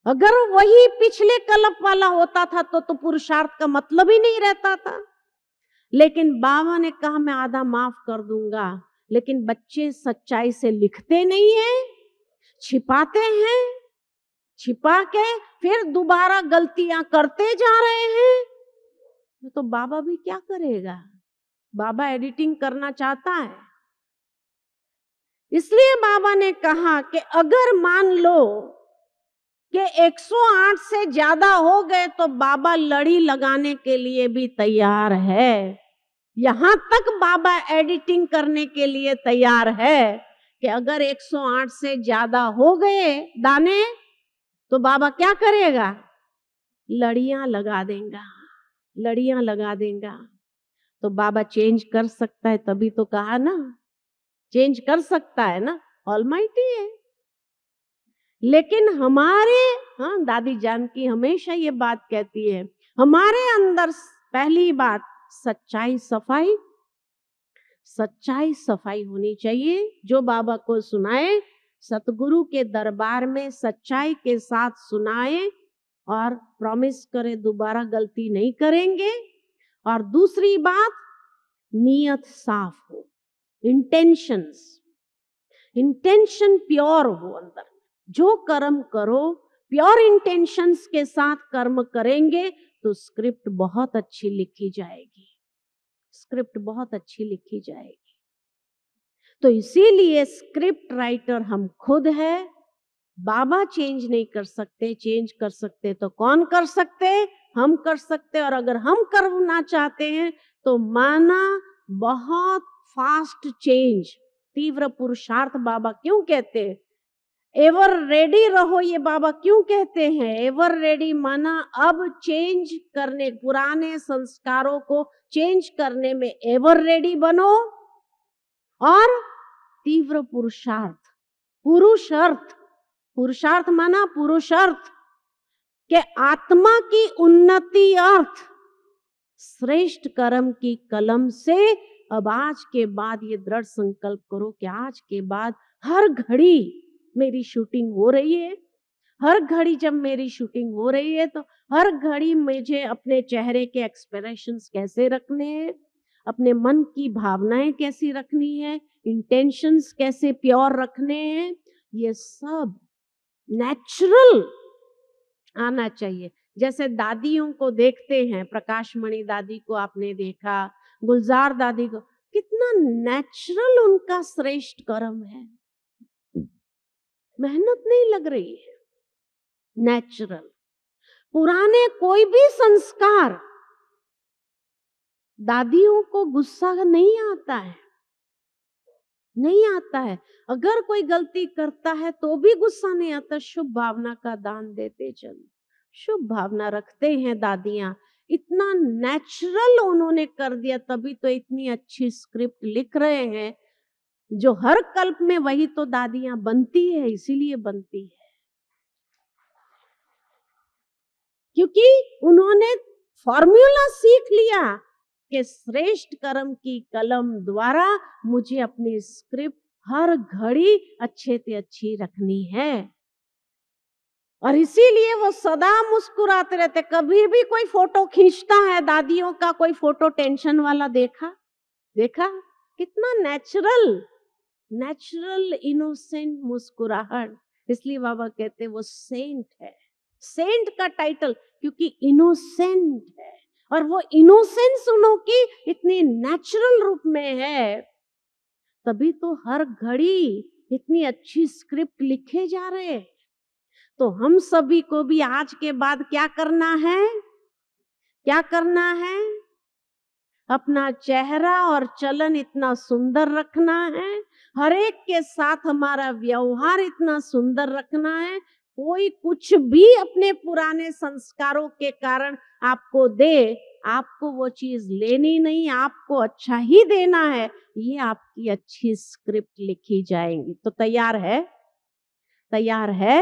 अगर वही पिछले कल्प वाला होता था तो पुरुषार्थ का मतलब ही नहीं रहता था। लेकिन बाबा ने कहा मैं आधा माफ कर दूंगा, लेकिन बच्चे सच्चाई से लिखते नहीं हैं, छिपाते हैं, छिपा के फिर दोबारा गलतियां करते जा रहे हैं। तो बाबा भी क्या करेगा? बाबा एडिटिंग करना चाहता है। इसलिए बाबा ने कहा कि अगर मान लो कि 108 से ज्यादा हो गए तो बाबा लड़ी लगाने के लिए भी तैयार है। यहां तक बाबा एडिटिंग करने के लिए तैयार है कि अगर 108 से ज्यादा हो गए दाने, तो बाबा क्या करेगा? लड़ियां लगा देगा, लड़ियां लगा देगा। तो बाबा चेंज कर सकता है, तभी तो कहा ना, चेंज कर सकता है ना, ऑलमाइटी है। लेकिन हमारे दादी जानकी हमेशा ये बात कहती है, हमारे अंदर पहली बात सच्चाई सफाई, सच्चाई सफाई होनी चाहिए। जो बाबा को सुनाए, सतगुरु के दरबार में सच्चाई के साथ सुनाए, और प्रॉमिस करे दोबारा गलती नहीं करेंगे। और दूसरी बात, नियत साफ हो, इंटेंशन प्योर हो। अंदर जो कर्म करो प्योर इंटेंशंस के साथ कर्म करेंगे तो स्क्रिप्ट बहुत अच्छी लिखी जाएगी, स्क्रिप्ट बहुत अच्छी लिखी जाएगी। तो इसीलिए स्क्रिप्ट राइटर हम खुद है। बाबा चेंज नहीं कर सकते, चेंज कर सकते तो कौन कर सकते? हम कर सकते। और अगर हम करना चाहते हैं तो माना बहुत फास्ट चेंज, तीव्र पुरुषार्थ बाबा क्यों कहते हैं? एवर रेडी रहो, ये बाबा क्यों कहते हैं? एवर रेडी माना अब चेंज करने, पुराने संस्कारों को चेंज करने में एवर रेडी बनो। और तीव्र पुरुषार्थ, पुरुषार्थ माना पुरुषार्थ के आत्मा की उन्नति अर्थ श्रेष्ठ कर्म की कलम से अब आज के बाद ये दृढ़ संकल्प करो कि आज के बाद हर घड़ी मेरी शूटिंग हो रही है, हर घड़ी जब मेरी शूटिंग हो रही है तो हर घड़ी मुझे अपने चेहरे के एक्सप्रेशंस कैसे रखने हैं, अपने मन की भावनाएं कैसी रखनी है, इंटेंशंस कैसे प्योर रखने हैं, ये सब नेचुरल आना चाहिए। जैसे दादियों को देखते हैं, प्रकाश मणि दादी को आपने देखा, गुलजार दादी को, कितना नेचुरल उनका श्रेष्ठ कर्म है, मेहनत नहीं लग रही है, नेचुरल। पुराने कोई भी संस्कार दादियों को गुस्सा नहीं आता है, नहीं आता है। अगर कोई गलती करता है तो भी गुस्सा नहीं आता, शुभ भावना का दान देते चलो, शुभ भावना रखते हैं दादियां। इतना नेचुरल उन्होंने कर दिया, तभी तो इतनी अच्छी स्क्रिप्ट लिख रहे हैं जो हर कल्प में वही तो दादियां बनती है, इसीलिए बनती है क्योंकि उन्होंने फॉर्मूला सीख लिया कि श्रेष्ठ कर्म की कलम द्वारा मुझे अपनी स्क्रिप्ट हर घड़ी अच्छे से अच्छी रखनी है। और इसीलिए वो सदा मुस्कुराते रहते। कभी भी कोई फोटो खींचता है दादियों का, कोई फोटो टेंशन वाला देखा? देखा कितना नेचुरल, नेचुरल इनोसेंट मुस्कुराहट। इसलिए बाबा कहते वो सेंट है, सेंट का टाइटल, क्योंकि इनोसेंट है। और वो इनोसेंस उनकी इतनी नेचुरल रूप में है, तभी तो हर घड़ी इतनी अच्छी स्क्रिप्ट लिखे जा रहे हैं। तो हम सभी को भी आज के बाद क्या करना है? क्या करना है? अपना चेहरा और चलन इतना सुंदर रखना है, हर एक के साथ हमारा व्यवहार इतना सुंदर रखना है। कोई कुछ भी अपने पुराने संस्कारों के कारण आपको दे, आपको वो चीज लेनी नहीं, आपको अच्छा ही देना है। ये आपकी अच्छी स्क्रिप्ट लिखी जाएंगी। तो तैयार है? तैयार है?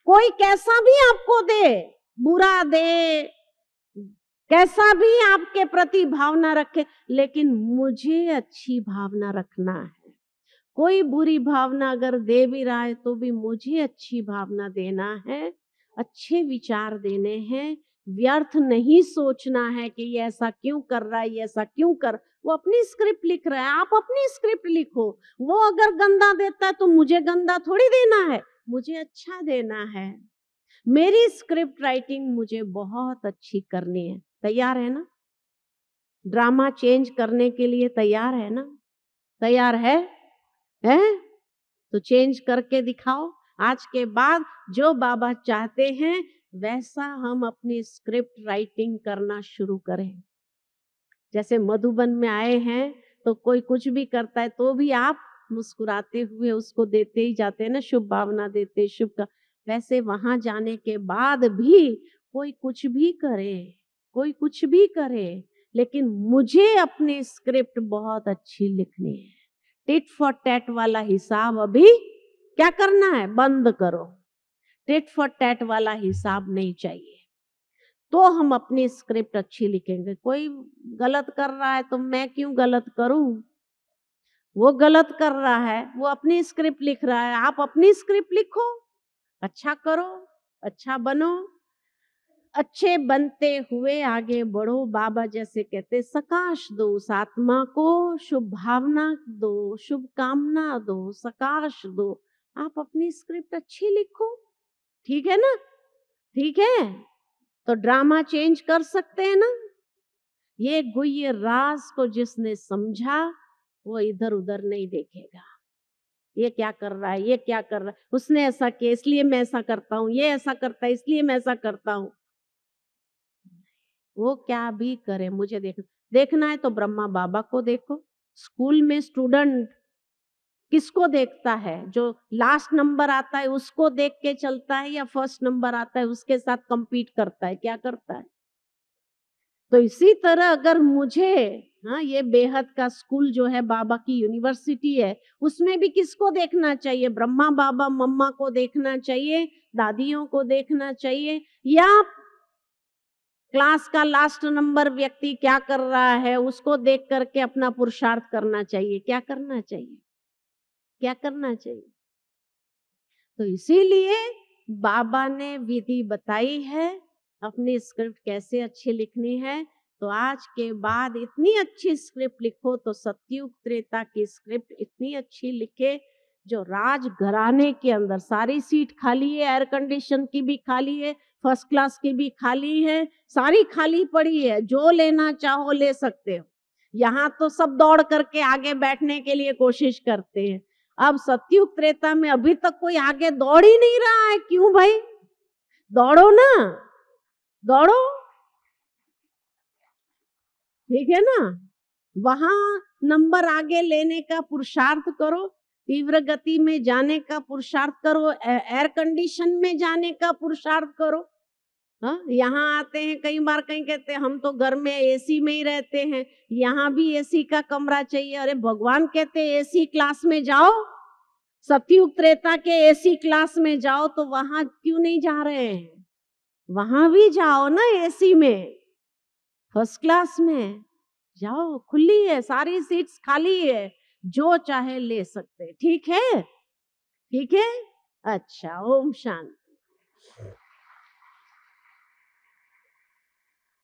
कोई कैसा भी आपको दे, बुरा दे, कैसा भी आपके प्रति भावना रखे, लेकिन मुझे अच्छी भावना रखना है। कोई बुरी भावना अगर दे भी रहा है तो भी मुझे अच्छी भावना देना है, अच्छे विचार देने हैं। व्यर्थ नहीं सोचना है कि ये ऐसा क्यों कर रहा है, ये ऐसा क्यों कर। वो अपनी स्क्रिप्ट लिख रहा है, आप अपनी स्क्रिप्ट लिखो। वो अगर गंदा देता है तो मुझे गंदा थोड़ी देना है, मुझे अच्छा देना है। मेरी स्क्रिप्ट राइटिंग मुझे बहुत अच्छी करनी है। तैयार है ना? ड्रामा चेंज करने के लिए तैयार है ना? तैयार है? हैं? तो चेंज करके दिखाओ। आज के बाद जो बाबा चाहते हैं वैसा हम अपनी स्क्रिप्ट राइटिंग करना शुरू करें। जैसे मधुबन में आए हैं तो कोई कुछ भी करता है तो भी आप मुस्कुराते हुए उसको देते ही जाते हैं ना, शुभ भावना देते, शुभ का। वैसे वहां जाने के बाद भी कोई कुछ भी करे, कोई कुछ भी करे, लेकिन मुझे अपनी स्क्रिप्ट बहुत अच्छी लिखनी है। टिट फॉर टैट वाला हिसाब अभी क्या करना है? बंद करो। टिट फॉर टैट वाला हिसाब नहीं चाहिए। तो हम अपनी स्क्रिप्ट अच्छी लिखेंगे। कोई गलत कर रहा है तो मैं क्यों गलत करूं? वो गलत कर रहा है, वो अपनी स्क्रिप्ट लिख रहा है, आप अपनी स्क्रिप्ट लिखो, अच्छा करो, अच्छा बनो। अच्छे बनते हुए आगे बढ़ो। बाबा जैसे कहते सकाश दो उस आत्मा को, शुभ भावना दो, शुभ कामना दो, सकाश दो। आप अपनी स्क्रिप्ट अच्छी लिखो, ठीक है ना? ठीक है, तो ड्रामा चेंज कर सकते हैं ना? ये गुह्य राज को जिसने समझा वो इधर उधर नहीं देखेगा, ये क्या कर रहा है, ये क्या कर रहा है, उसने ऐसा किया इसलिए मैं ऐसा करता हूँ, ये ऐसा करता है इसलिए मैं ऐसा करता हूँ। वो क्या भी करे, मुझे देखना है तो ब्रह्मा बाबा को देखो। स्कूल में स्टूडेंट किसको देखता है? जो लास्ट नंबर आता है उसको देख के चलता है, या फर्स्ट नंबर आता है उसके साथ compete करता है? क्या करता है? तो इसी तरह अगर मुझे, हाँ, ये बेहद का स्कूल जो है बाबा की यूनिवर्सिटी है, उसमें भी किसको देखना चाहिए? ब्रह्मा बाबा मम्मा को देखना चाहिए, दादियों को देखना चाहिए, या क्लास का लास्ट नंबर व्यक्ति क्या कर रहा है उसको देख करके अपना पुरुषार्थ करना चाहिए? क्या करना चाहिए? क्या करना चाहिए? तो इसीलिए बाबा ने विधि बताई है अपनी स्क्रिप्ट कैसे अच्छी लिखनी है। तो आज के बाद इतनी अच्छी स्क्रिप्ट लिखो, तो सतयुग त्रेता की स्क्रिप्ट इतनी अच्छी लिखे जो राजघराने के अंदर सारी सीट खाली है, एयर कंडीशन की भी खाली है, फर्स्ट क्लास की भी खाली है, सारी खाली पड़ी है, जो लेना चाहो ले सकते हो। यहाँ तो सब दौड़ करके आगे बैठने के लिए कोशिश करते हैं। अब सतयुग त्रेता में अभी तक कोई आगे दौड़ ही नहीं रहा है। क्यों भाई? दौड़ो ना, दौड़ो, ठीक है ना। वहां नंबर आगे लेने का पुरुषार्थ करो, तीव्र गति में जाने का पुरुषार्थ करो, एयर कंडीशन में जाने का पुरुषार्थ करो। हाँ, यहाँ आते हैं कई बार, कहीं कहते हैं हम तो घर में एसी में ही रहते हैं, यहाँ भी एसी का कमरा चाहिए। अरे भगवान कहते हैं एसी क्लास में जाओ, सतयुग त्रेता के एसी क्लास में जाओ, तो वहां क्यों नहीं जा रहे हैं? वहां भी जाओ ना, एसी में, फर्स्ट क्लास में जाओ, खुली है, सारी सीट्स खाली है, जो चाहे ले सकते। ठीक है, ठीक है, अच्छा, ओम शांति।